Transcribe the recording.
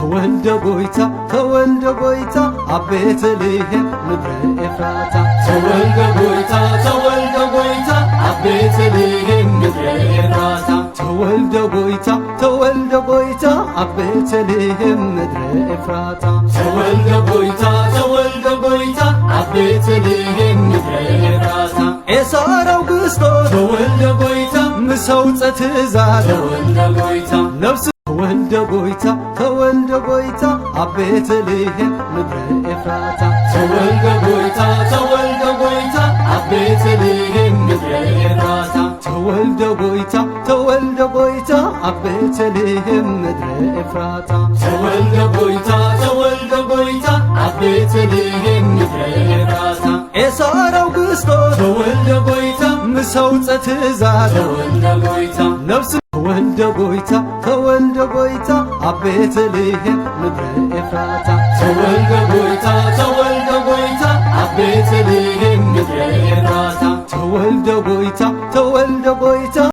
ተወልደ ጎይታ ተወልደ ጎይታ አብ ቤተልሔም ምድረ ኤፍራታ ተወልደ ጎይታ ተወልደ ጎይታ አብ ቤተልሔም ምድረ ኤፍራታ ተወልደ ጎይታ ተወልደ ጎይታ አብ ቤተልሔም ምድረ ኤፍራታ ተወልደ ጎይታ ተወልደ ጎይታ አብ ቤተልሔም ምድረ ኤፍራታ ኤሳራው ክርስቶስ ተወልደ ጎይታ ምሰውፀት ትእዛዝ ተወልደ ጎይታ ነፍስ ተወልደ ጎይታ ተወልደ ጎይታ አብ ቤተልሔም ምድረ ኤፍራታ ተወልደ ጎይታ ተወልደ ጎይታ አብ ቤተልሔም ምድረ ኤፍራታ ተወልደ ጎይታ ተወልደ ጎይታ አብ ቤተልሔም ምድረ ኤፍራታ ተወልደ ጎይታ ተወልደ ጎይታ አብ ቤተልሔም ምድረ ኤፍራታ ኤሳራው ክርስቶስ ተወልደ ጎይታ ምሰውፀት ትእዛዝ ተወልደ ጎይታ ነፍስ ተወልደ ጎይታ ተወልደ ጎይታ አብ ቤተልሔም ምድረ ኤፍራታ ተወልደ ጎይታ ተወልደ ጎይታ አብ ቤተልሔም ምድረ ኤፍራታ ተወልደ ጎይታ ተወልደ ጎይታ